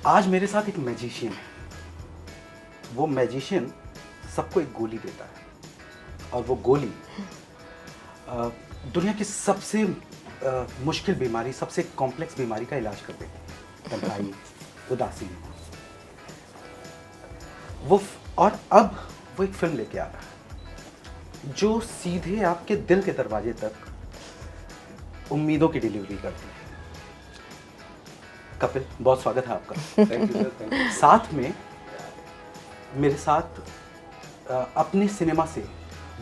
आज मेरे साथ एक मैजिशियन है। वो मैजिशियन सबको एक गोली देता है और वो गोली दुनिया की सबसे मुश्किल बीमारी, सबसे कॉम्प्लेक्स बीमारी का इलाज कर देती है, तन्हाई, उदासी। और अब वो एक फिल्म लेके आ रहा है जो सीधे आपके दिल के दरवाजे तक उम्मीदों की डिलीवरी करती है। कपिल, बहुत स्वागत है आपका। Thank you sir. साथ में मेरे साथ अपने सिनेमा से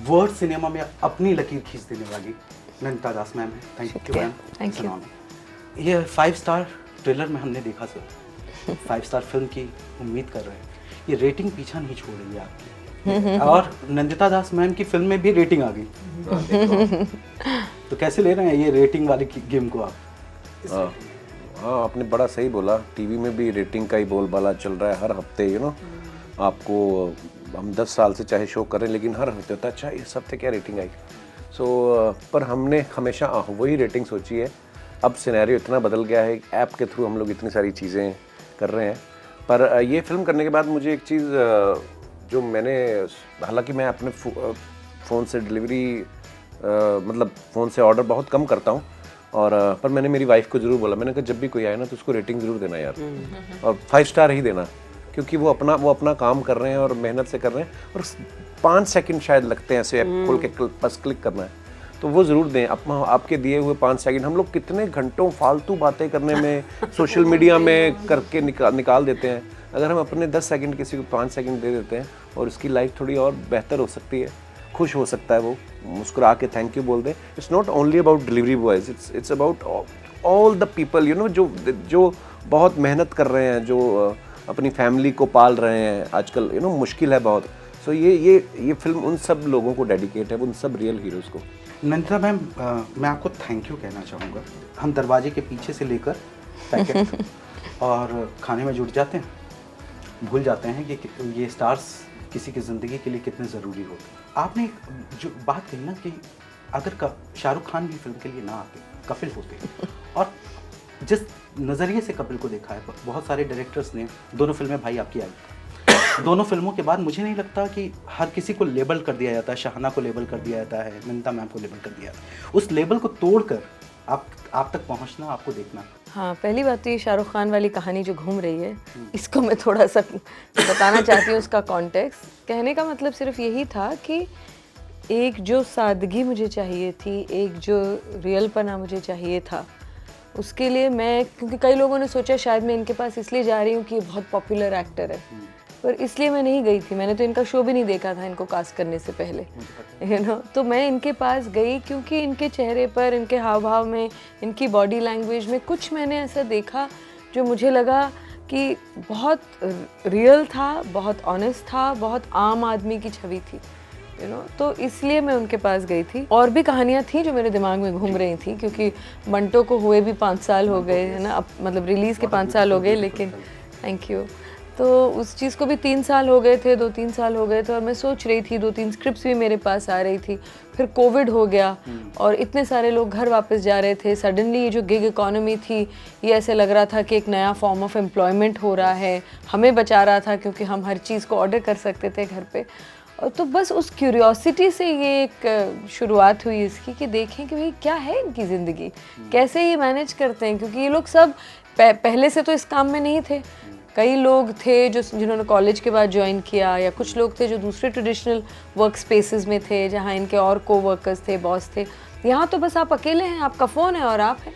वर्ड सिनेमा में अपनी लकीर खींच देने वाली नंदिता दास मैम है। Thank you ma'am. Thank you. ये 5 स्टार ट्रेलर में हमने देखा सर, 5 स्टार फिल्म की उम्मीद कर रहे हैं। ये रेटिंग पीछा नहीं छोड़ रही है आपकी, और नंदिता दास मैम की फिल्म में भी रेटिंग आ गई। तो कैसे ले रहे हैं ये रेटिंग वाले गेम को आप? हाँ, आपने बड़ा सही बोला। टीवी में भी रेटिंग का ही बोलबाला चल रहा है हर हफ्ते। आपको हम 10 साल से चाहे शो करें, लेकिन हर हफ्ते होता है अच्छा इस हफ्ते क्या रेटिंग आई। पर हमने हमेशा वही रेटिंग सोची है। अब सिनेरियो इतना बदल गया है, ऐप के थ्रू हम लोग इतनी सारी चीज़ें कर रहे हैं। पर ये फिल्म करने के बाद मुझे एक चीज़ जो मैंने, हालांकि मैं अपने फ़ोन से डिलीवरी मतलब फ़ोन से ऑर्डर बहुत कम करता हूँ, और पर मैंने मेरी वाइफ को ज़रूर बोला, मैंने कहा जब भी कोई आए ना तो उसको रेटिंग ज़रूर देना यार, और 5 स्टार ही देना, क्योंकि वो अपना काम कर रहे हैं और मेहनत से कर रहे हैं, और 5 सेकंड शायद लगते हैं ऐसे ऐप खोल के बस क्लिक करना है, तो वो ज़रूर दें। आपके दिए हुए 5 सेकंड हम लोग कितने घंटों फालतू बातें करने में सोशल मीडिया में करके निकाल देते हैं। अगर हम अपने 10 सेकंड किसी को 5 सेकंड दे देते हैं, और उसकी लाइफ थोड़ी और बेहतर हो सकती है, खुश हो सकता है, वो मुस्कुरा के थैंक यू बोल दे। It's not only about delivery boys, it's about all the people जो बहुत मेहनत कर रहे हैं, जो अपनी फैमिली को पाल रहे हैं आजकल। मुश्किल है बहुत। सो ये फिल्म उन सब लोगों को डेडिकेट है, उन सब रियल हीरोज़ को। नंदिता मैम, मैं आपको थैंक यू कहना चाहूँगा। हम दरवाजे के पीछे से लेकर पैकेट और खाने में जुट जाते हैं, भूल जाते हैं कि ये स्टार्स किसी की ज़िंदगी के लिए कितने ज़रूरी होते हैं। आपने जो बात कही ना कि अगर शाहरुख खान भी फिल्म के लिए ना आते, कपिल होते, और जिस नज़रिए से कपिल को देखा है, बहुत सारे डायरेक्टर्स ने, दोनों फिल्में भाई आपकी आई, दोनों फिल्मों के बाद मुझे नहीं लगता कि हर किसी को लेबल कर दिया जाता है। शाहना को लेबल कर दिया जाता है, नंदिता मैम को लेबल कर दिया जाता है। उस लेबल को तोड़कर आप तक पहुंचना, आपको देखना। हाँ, पहली बात तो ये शाहरुख खान वाली कहानी जो घूम रही है, इसको मैं थोड़ा सा बताना चाहती हूँ। उसका कॉन्टेक्स्ट कहने का मतलब सिर्फ यही था कि एक जो सादगी मुझे चाहिए थी, एक जो रियलपना मुझे चाहिए था, उसके लिए मैं, क्योंकि कई लोगों ने सोचा शायद मैं इनके पास इसलिए जा रही हूँ कि ये बहुत पॉपुलर एक्टर है, पर इसलिए मैं नहीं गई थी। मैंने तो इनका शो भी नहीं देखा था इनको कास्ट करने से पहले, तो मैं इनके पास गई क्योंकि इनके चेहरे पर, इनके हाव भाव में, इनकी बॉडी लैंग्वेज में कुछ मैंने ऐसा देखा जो मुझे लगा कि बहुत रियल था, बहुत ऑनेस्ट था, बहुत आम आदमी की छवि थी, तो इसलिए मैं उनके पास गई थी। और भी कहानियाँ थी जो मेरे दिमाग में घूम रही थी, क्योंकि बंटो को हुए भी 5 साल हो गए, है ना, अब मतलब रिलीज़ के 5 साल हो गए, लेकिन थैंक यू, तो उस चीज़ को भी 3 साल हो गए थे, 2-3 साल हो गए थे, और मैं सोच रही थी, 2-3 स्क्रिप्ट्स भी मेरे पास आ रही थी। फिर कोविड हो गया और इतने सारे लोग घर वापस जा रहे थे। सडनली ये जो गिग इकॉनमी थी, ये ऐसे लग रहा था कि एक नया फॉर्म ऑफ एम्प्लॉयमेंट हो रहा है, हमें बचा रहा था क्योंकि हम हर चीज़ को ऑर्डर कर सकते थे घर पे। तो बस उस क्यूरियोसिटी से ये एक शुरुआत हुई इसकी, कि देखें कि भाई क्या है इनकी ज़िंदगी, कैसे ये मैनेज करते हैं, क्योंकि ये लोग सब पहले से तो इस काम में नहीं थे। कई लोग थे जिन्होंने कॉलेज के बाद ज्वाइन किया, या कुछ लोग थे जो दूसरे ट्रेडिशनल वर्क स्पेसेस में थे जहाँ इनके और को वर्कर्स थे, बॉस थे। यहाँ तो बस आप अकेले हैं, आपका फ़ोन है और आप हैं।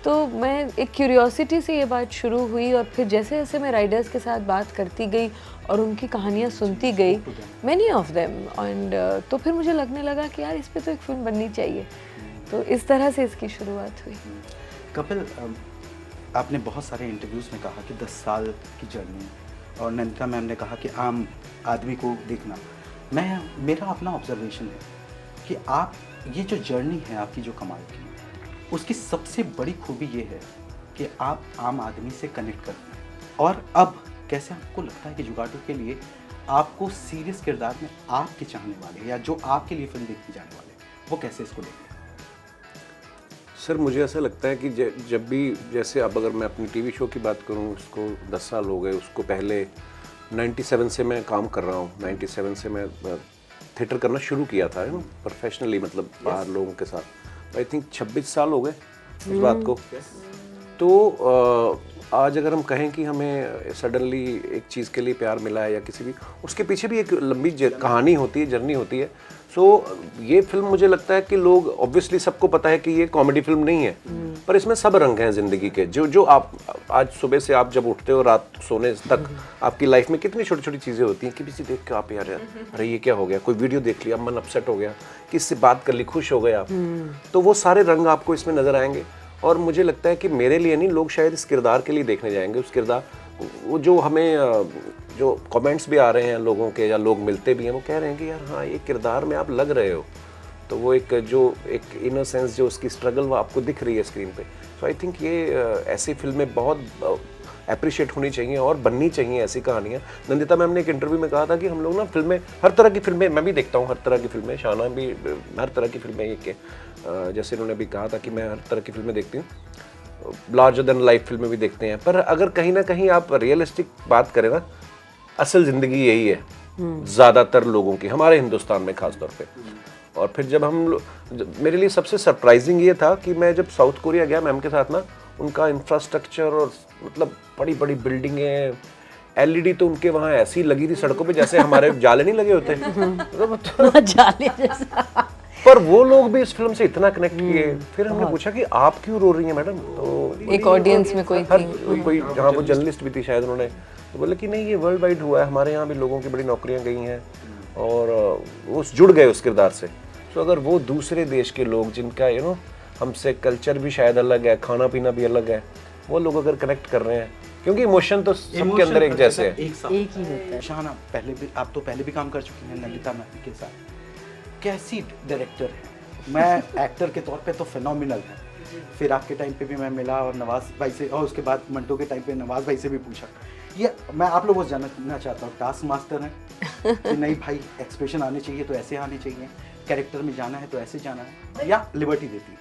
तो मैं एक क्यूरियोसिटी से ये बात शुरू हुई, और फिर जैसे जैसे मैं राइडर्स के साथ बात करती गई और उनकी कहानियाँ सुनती गई, मैनी ऑफ देम, एंड तो फिर मुझे लगने लगा कि यार इस पे तो एक फिल्म बननी चाहिए। तो इस तरह से इसकी शुरुआत हुई। कपिल, आपने बहुत सारे इंटरव्यूज़ में कहा कि 10 साल की जर्नी, और नंदिता मैम ने कहा कि आम आदमी को देखना। मेरा अपना ऑब्जर्वेशन है कि आप, ये जो जर्नी है आपकी जो कमाल की, उसकी सबसे बड़ी खूबी ये है कि आप आम आदमी से कनेक्ट करते हैं। और अब कैसे आपको लगता है कि जुगाटू के लिए आपको सीरियस किरदार में आपके चाहने वाले, या जो आपके लिए फिल्म देखने जाने वाले, वो कैसे इसको लेते हैं? सर मुझे ऐसा लगता है कि जब भी, जैसे अब अगर मैं अपनी टीवी शो की बात करूं, उसको 10 साल हो गए, उसको पहले 97 से मैं काम कर रहा हूं। 97 से मैं थिएटर करना शुरू किया था प्रोफेशनली, मतलब बाहर लोगों के साथ। आई थिंक 26 साल हो गए इस बात को। तो आज अगर हम कहें कि हमें सडनली एक चीज़ के लिए प्यार मिला है या किसी भी, उसके पीछे भी एक लंबी कहानी होती है, जर्नी होती है। सो ये फिल्म मुझे लगता है कि लोग, ऑब्वियसली सबको पता है कि ये कॉमेडी फिल्म नहीं है, पर इसमें सब रंग हैं ज़िंदगी के। जो आप आज सुबह से आप जब उठते हो रात सोने तक, आपकी लाइफ में कितनी छोटी छोटी चीज़ें होती हैं कि किसी देख के आप यार अरे ये क्या हो गया, कोई वीडियो देख लिया मन अपसेट हो गया, किसी से बात कर ली खुश हो गए आप, तो वो सारे रंग आपको इसमें नज़र आएंगे। और मुझे लगता है कि मेरे लिए नहीं, लोग शायद इस किरदार के लिए देखने जाएंगे। उस किरदार, वो जो हमें जो कमेंट्स भी आ रहे हैं लोगों के, या लोग मिलते भी हैं, वो कह रहे हैं कि यार हाँ ये किरदार में आप लग रहे हो, तो वो एक जो एक इनोसेंस, जो उसकी स्ट्रगल वो आपको दिख रही है स्क्रीन पे। सो आई थिंक ये ऐसी फिल्में बहुत अप्रिशिएट होनी चाहिए और बननी चाहिए ऐसी कहानियाँ। नंदिता मैम ने एक इंटरव्यू में कहा था कि हम लोग ना फिल्में, हर तरह की फिल्में, मैं भी देखता हूँ हर तरह की फिल्में, शाना भी हर तरह की फिल्में, ये के जैसे उन्होंने भी कहा था कि मैं हर तरह की फिल्में देखती हूँ, लार्जर देन लाइफ फिल्में भी देखते हैं। पर अगर कहीं ना कहीं आप रियलिस्टिक बात करें ना, असल ज़िंदगी यही है ज़्यादातर लोगों की, हमारे हिंदुस्तान में ख़ास तौर पे। और फिर जब मेरे लिए सबसे सरप्राइजिंग ये था कि मैं जब साउथ कोरिया गया मैम के साथ ना, उनका इंफ्रास्ट्रक्चर और मतलब बड़ी बड़ी बिल्डिंगें, एलईडी तो उनके वहाँ ऐसी लगी थी सड़कों पे जैसे हमारे जाले नहीं लगे होते जाले जैसा। पर वो लोग भी इस फिल्म से इतना कनेक्ट किए। फिर हमने पूछा कि आप क्यों रो रही हैं मैडम, तो एक ऑडियंस में कोई कोई जहाँ वो जर्नलिस्ट भी थी शायद, उन्होंने तो बोले कि नहीं ये वर्ल्ड वाइड हुआ है, हमारे यहाँ भी लोगों की बड़ी नौकरियाँ गई हैं और वो जुड़ गए उस किरदार से। तो अगर वो दूसरे देश के लोग जिनका हमसे कल्चर भी शायद अलग है, खाना पीना भी अलग है, वो लोग अगर कनेक्ट कर रहे हैं, क्योंकि इमोशन तो सबके अंदर एक जैसे है, एक ही होता है। शाहना, पहले भी आप तो पहले भी काम कर चुकी हैं नंदिता मैम के साथ, कैसी डायरेक्टर है? मैं एक्टर के तौर पे तो फिनोमिनल है, फिर आपके टाइम पे भी मैं मिला और नवाज भाई से, और उसके बाद मंटो के टाइम पे नवाज भाई से भी पूछा। ये मैं आप लोगों से जानना चाहता हूँ, टास्क मास्टर है कि नहीं भाई, एक्सप्रेशन आने चाहिए तो ऐसे आने चाहिए, कैरेक्टर में जाना है तो ऐसे जाना है, या लिबर्टी देती है?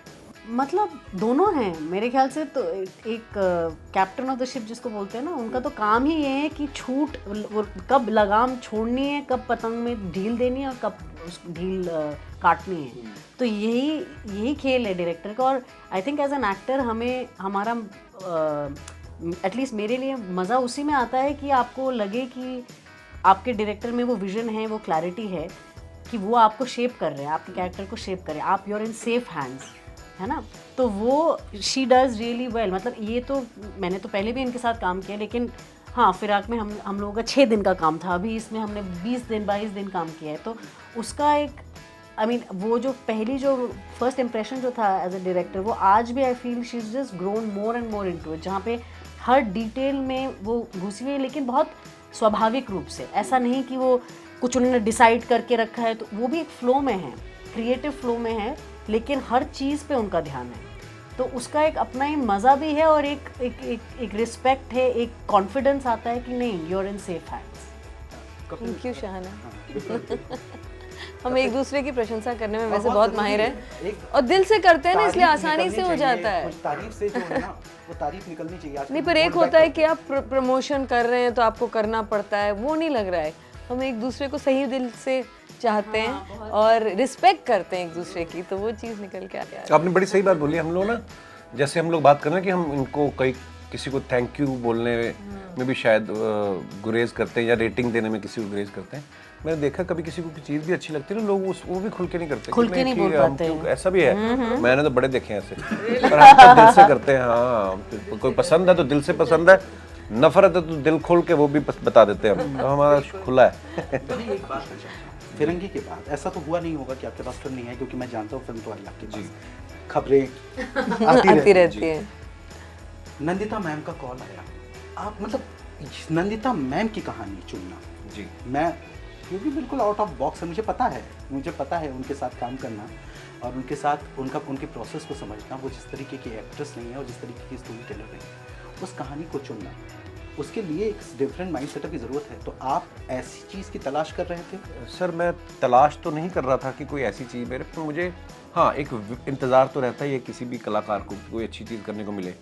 मतलब दोनों हैं मेरे ख्याल से। तो एक कैप्टन ऑफ द शिप जिसको बोलते हैं ना, उनका तो काम ही ये है कि छूट, वो कब लगाम छोड़नी है, कब पतंग में ढील देनी है और कब उस ढील काटनी है। तो यही खेल है डायरेक्टर का। और I think as an actor हमें हमारा एटलीस्ट मेरे लिए मज़ा उसी में आता है कि आपको लगे कि आपके डायरेक्टर में वो विजन है, वो क्लैरिटी है कि वो आपको शेप कर रहे हैं, आपके कैरेक्टर को शेप कर रहे हैं, आप यूर इन सेफ हैंड्स, है ना। तो वो शी डज़ रियली वेल। मतलब ये तो मैंने तो पहले भी इनके साथ काम किया, लेकिन हाँ फिराक में हम लोगों का 6 दिन का काम था, अभी इसमें हमने 20 दिन 22 दिन काम किया है। तो उसका एक वो जो पहली जो फर्स्ट इम्प्रेशन जो था एज अ डायरेक्टर, वो आज भी I feel she is just grown more and more into it, जहाँ पे हर डिटेल में वो घुसी हुई है, लेकिन बहुत स्वाभाविक रूप से। ऐसा नहीं कि वो कुछ उन्होंने डिसाइड करके रखा है, तो वो भी एक फ्लो में है, क्रिएटिव फ्लो में है, लेकिन हर चीज़ पे उनका ध्यान है। तो उसका एक अपना ही मज़ा भी है और एक रिस्पेक्ट है, एक कॉन्फिडेंस आता है कि नहीं, you are in safe hands. Thank you Shahana. हम एक दूसरे की प्रशंसा करने में वैसे बहुत माहिर हैं और दिल से करते हैं ना, इसलिए आसानी से हो जाता है। तारीफ से जो है ना, वो तारीफ निकलनी चाहिए। नहीं, पर एक होता है कि आप प्रमोशन कर रहे हैं तो आपको करना पड़ता है, वो नहीं लग रहा है। हम एक दूसरे को सही दिल से चाहते हैं और रिस्पेक्ट करते हैं एक दूसरे की, तो वो चीज़ निकल के आ रही है। आपने बड़ी सही बात बोली। हम लोग ना, जैसे हम लोग बात कर रहे हैं कि हम इनको किसी को थैंक यू बोलने में भी शायद गुरेज करते हैं, या रेटिंग देने में किसी को गुरेज करते हैं। मैंने देखा कभी किसी को चीज़ भी अच्छी लगती है ना, लोग वो भी खुल के नहीं करते, खुल के नहीं बोल पाते हैं। ऐसा भी है, मैंने तो बड़े देखे हैं ऐसे। पर हम तो दिल से करते हैं। हाँ, कोई पसंद है तो दिल से पसंद है, नफरत है तो दिल खोल के वो भी बता देते हैं हम, तो हमारा खुला है। एक बात फिरंगी के बाद ऐसा तो हुआ नहीं होगा कि आपके पास फिल्म नहीं है, क्योंकि मैं जानता हूँ फिल्म तो आई आपके पास, खबरें आती रहती है। नंदिता मैम का कॉल आया, आप मतलब नंदिता मैम की कहानी चुनना जी, मैं क्योंकि बिल्कुल आउट ऑफ बॉक्स है, मुझे पता है उनके साथ काम करना और उनके साथ उनके प्रोसेस को समझना, वो जिस तरीके की एक्ट्रेस नहीं है और जिस तरीके की स्टोरी टेलर नहीं है, उस कहानी को चुनना, उसके लिए एक डिफरेंट माइंड सेटअप की ज़रूरत है। तो आप ऐसी चीज़ की तलाश कर रहे थे? सर मैं तलाश तो नहीं कर रहा था कि कोई ऐसी चीज़ मेरे, पर मुझे हाँ, एक इंतज़ार तो रहता ही है किसी भी कलाकार को कोई अच्छी चीज़ करने को मिले।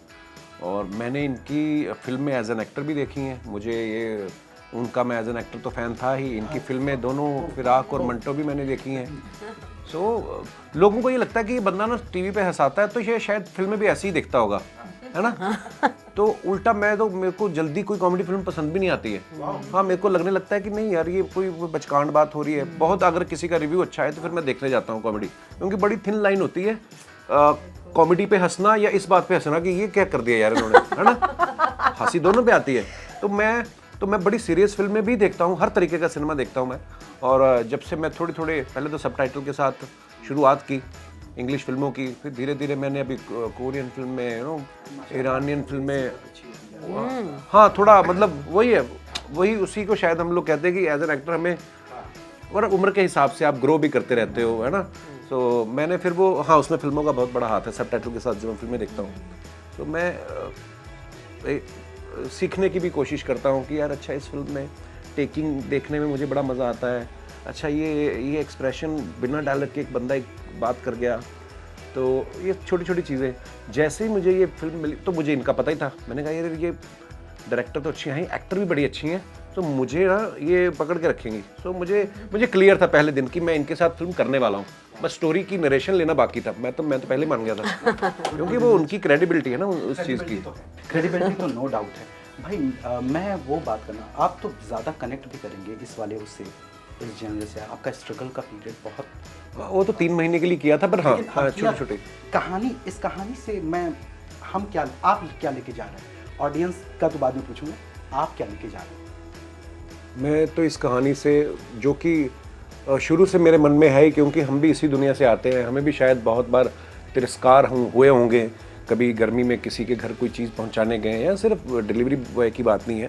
और मैंने इनकी फिल्में एज एन एक्टर भी देखी हैं। मुझे ये उनका मैं एज एन एक्टर तो फ़ैन था ही। इनकी फिल्में दोनों फिराक और मंटो भी मैंने देखी हैं। सो लोगों को ये लगता है कि ये बंदा ना टीवी पे हंसाता है तो ये शायद फिल्में भी ऐसे ही दिखता होगा, है ना। तो उल्टा मेरे को जल्दी कोई कॉमेडी फिल्म पसंद भी नहीं आती है। हाँ, मेरे को लगने लगता है कि नहीं यार, ये कोई बचकान बात हो रही है। बहुत अगर किसी का रिव्यू अच्छा है तो फिर मैं देखने जाता हूँ कॉमेडी, क्योंकि बड़ी थिन लाइन होती है कॉमेडी पे हंसना या इस बात पे हंसना कि ये क्या कर दिया यार इन्होंने, है ना। हंसी दोनों पे आती है। तो मैं बड़ी सीरियस फिल्में भी देखता हूँ, हर तरीके का सिनेमा देखता हूँ मैं। और जब से मैं थोड़े पहले तो सबटाइटल के साथ शुरुआत की इंग्लिश फिल्मों की, फिर धीरे धीरे मैंने अभी कोरियन फिल्में, ईरानियन फिल्में, हाँ थोड़ा मतलब वही उसी को शायद हम लोग कहते हैं कि एज एन एक्टर हमें और उम्र के हिसाब से आप ग्रो भी करते रहते हो, है ना। तो मैंने फिर वो, हाँ उसमें फिल्मों का बहुत बड़ा हाथ है। सबटाइटल के साथ जब मैं फिल्में देखता हूँ तो मैं सीखने की भी कोशिश करता हूँ कि यार अच्छा इस फिल्म में टेकिंग देखने में मुझे बड़ा मज़ा आता है। अच्छा ये एक्सप्रेशन बिना डायलॉग के एक बंदा एक बात कर गया। तो ये छोटी छोटी चीज़ें, जैसे ही मुझे ये फिल्म मिली तो मुझे इनका पता ही था। मैंने कहा यार ये डायरेक्टर तो अच्छी हैं, एक्टर भी बड़ी अच्छी हैं, तो मुझे ना ये पकड़ के रखेंगी। सो मुझे क्लियर था पहले दिन कि मैं इनके साथ फिल्म करने वाला हूँ। बस स्टोरी की नरेशन लेना बाकी था। मैं तो पहले मान गया था क्योंकि वो उनकी क्रेडिबिलिटी है ना उस चीज़ की। क्रेडिबिलिटी तो नो डाउट है भाई। मैं वो बात करना, आप तो ज़्यादा कनेक्ट भी करेंगे इस वाले उससे, इस जनर से। आपका स्ट्रगल का पीरियड बहुत, वो तो 3 महीने के लिए किया था, पर हाँ छोटे कहानी, इस कहानी से आप क्या लेके जा रहे हैं? ऑडियंस का तो बाद में पूछूंगा, आप क्या लेके जा रहे हैं? मैं तो इस कहानी से, जो कि शुरू से मेरे मन में है ही, क्योंकि हम भी इसी दुनिया से आते हैं, हमें भी शायद बहुत बार तिरस्कार हुए होंगे। कभी गर्मी में किसी के घर कोई चीज़ पहुंचाने गए, या सिर्फ डिलीवरी बॉय की बात नहीं है,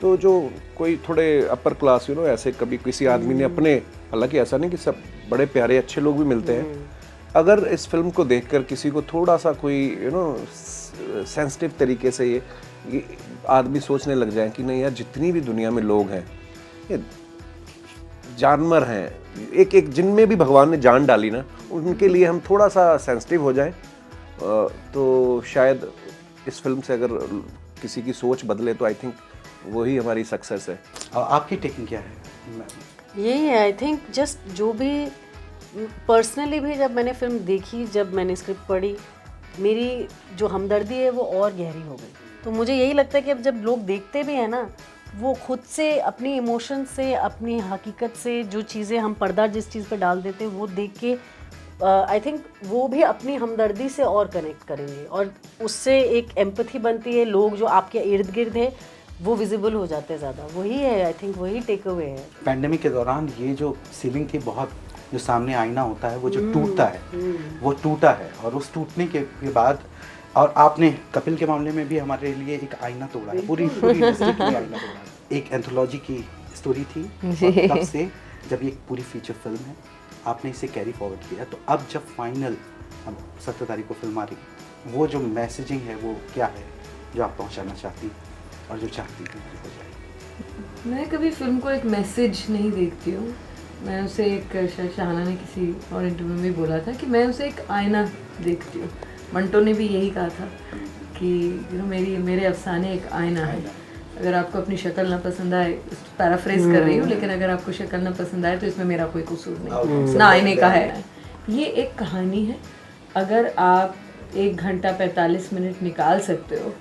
तो जो कोई थोड़े अपर क्लास ऐसे कभी किसी आदमी ने अपने, हालांकि ऐसा नहीं कि सब बड़े प्यारे अच्छे लोग भी मिलते हैं, अगर इस फिल्म को देखकर किसी को थोड़ा सा कोई सेंसिटिव तरीके से ये आदमी सोचने लग जाए कि नहीं यार, जितनी भी दुनिया में लोग हैं ये जानवर हैं, एक जिनमें भी भगवान ने जान डाली ना, उनके लिए हम थोड़ा सा सेंसिटिव हो जाएं, तो शायद इस फिल्म से अगर किसी की सोच बदले तो आई थिंक वही हमारी सक्सेस है। आपकी टेकिंग क्या है? यही है आई थिंक, जस्ट जो भी पर्सनली भी जब मैंने फिल्म देखी, जब मैंने स्क्रिप्ट पढ़ी, मेरी जो हमदर्दी है वो और गहरी हो गई। तो मुझे यही लगता है कि अब जब लोग देखते भी हैं ना, वो खुद से अपनी इमोशन से, अपनी हकीकत से, जो चीज़ें हम पर्दा जिस चीज़ पे डाल देते हैं वो देख के आई थिंक वो भी अपनी हमदर्दी से और कनेक्ट करेंगे, और उससे एक एम्पैथी बनती है। लोग जो आपके इर्द गिर्द है वो विजिबल हो जाते हैं ज़्यादा। वही है आई थिंक, वही टेक अवे है। पैंडेमिक के दौरान ये जो सीलिंग थी, बहुत जो सामने आईना होता है वो जो टूटता है, वो टूटा है, और उस टूटने के बाद, और आपने कपिल के मामले में भी हमारे लिए एक आईना तोड़ा है, पूरी इंडस्ट्री के लिए आईना तोड़ा है। एक एंथोलॉजी की स्टोरी थी, और तब से जब ये पूरी फीचर फिल्म है, आपने इसे कैरी फॉरवर्ड किया। तो अब जब फाइनल 17 तारीख को फिल्म आ रही, वो जो मैसेजिंग है वो क्या है जो आप पहुंचाना चाहती और जो चाहती है हो जाए? मैं कभी फिल्म को एक मैसेज नहीं देखती हूँ। मैं उसे एक, शाहना ने किसी और इंटरव्यू में बोला था कि मैं उसे एक आईना देखती हूँ। मंटो ने भी यही कहा था कि मेरे अफसाने एक आईना है। अगर आपको अपनी शक्ल ना पसंद आए, पैराफ्रेज कर रही हूँ, लेकिन अगर आपको शक्ल ना पसंद आए तो इसमें मेरा कोई कसूर नहीं, ना आईने का है। ये एक कहानी है। अगर आप 1 घंटा 45 मिनट निकाल सकते हो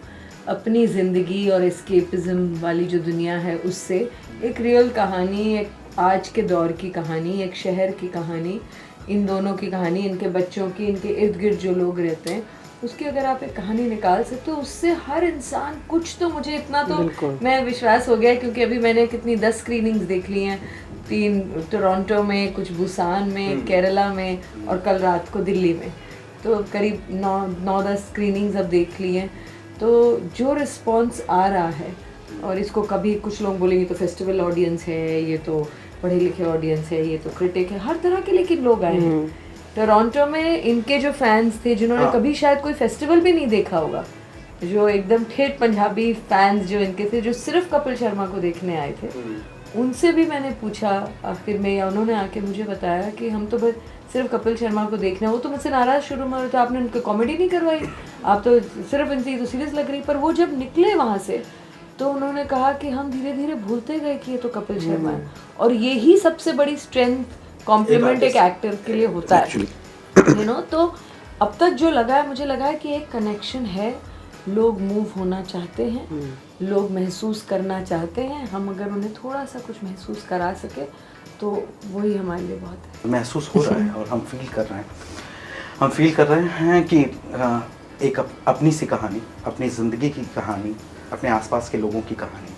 अपनी ज़िंदगी और एस्केपिज्म वाली जो दुनिया है उससे, एक रियल कहानी, एक आज के दौर की कहानी, एक शहर की कहानी, इन दोनों की कहानी, इनके बच्चों की, इनके इर्द गिर्द जो लोग रहते हैं, उसकी अगर आप एक कहानी निकाल सकते हो, उससे हर इंसान कुछ, तो मुझे इतना तो मैं विश्वास हो गया, क्योंकि अभी मैंने कितनी 10 स्क्रीनिंग्स देख ली हैं, 3 टोरंटो में, कुछ बुसान में, केरला में, और कल रात को दिल्ली में, तो करीब 9-10 स्क्रीनिंग्स अब देख ली हैं। तो जो रिस्पॉन्स आ रहा है, और इसको कभी कुछ लोग बोलेंगे तो फेस्टिवल ऑडियंस है, ये तो पढ़े लिखे ऑडियंस है, ये तो क्रिटिक है, हर तरह के लेकिन लोग आए हैं। टोरंटो में इनके जो फैंस थे, जिन्होंने कभी शायद कोई फेस्टिवल भी नहीं देखा होगा, जो एकदम ठेठ पंजाबी फैंस जो इनके थे, जो सिर्फ कपिल शर्मा को देखने आए थे, उनसे भी मैंने पूछा आखिर में, या उन्होंने आके मुझे बताया कि हम तो बस सिर्फ कपिल शर्मा को देखना, वो तो मुझसे नाराज़ शुरू में तो आपने उनकी कॉमेडी नहीं करवाई, आप तो सिर्फ इनसे तो सीरियस लग रही। पर वो जब निकले वहाँ से तो उन्होंने कहा कि हम धीरे धीरे भूलते गए कि ये तो कपिल शर्मा है। और यही सबसे बड़ी स्ट्रेंथ, कॉम्प्लीमेंट एक एक्टर के लिए होता है, यू नो। तो अब तक जो लगा है, मुझे लगा है कि एक कनेक्शन है, लोग मूव होना चाहते हैं, लोग महसूस करना चाहते हैं। हम अगर उन्हें थोड़ा सा कुछ महसूस करा सके तो वही हमारे लिए बहुत है। महसूस हो रहा है और हम फील कर रहे हैं, हम फील कर रहे हैं कि एक अपनी सी कहानी, अपनी ज़िंदगी की कहानी, अपने आसपास के लोगों की कहानी,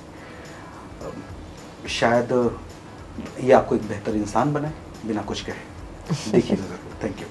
शायद ये आपको एक बेहतर इंसान बनाए बिना कुछ कहे। देखिए ज़रूर। Thank you.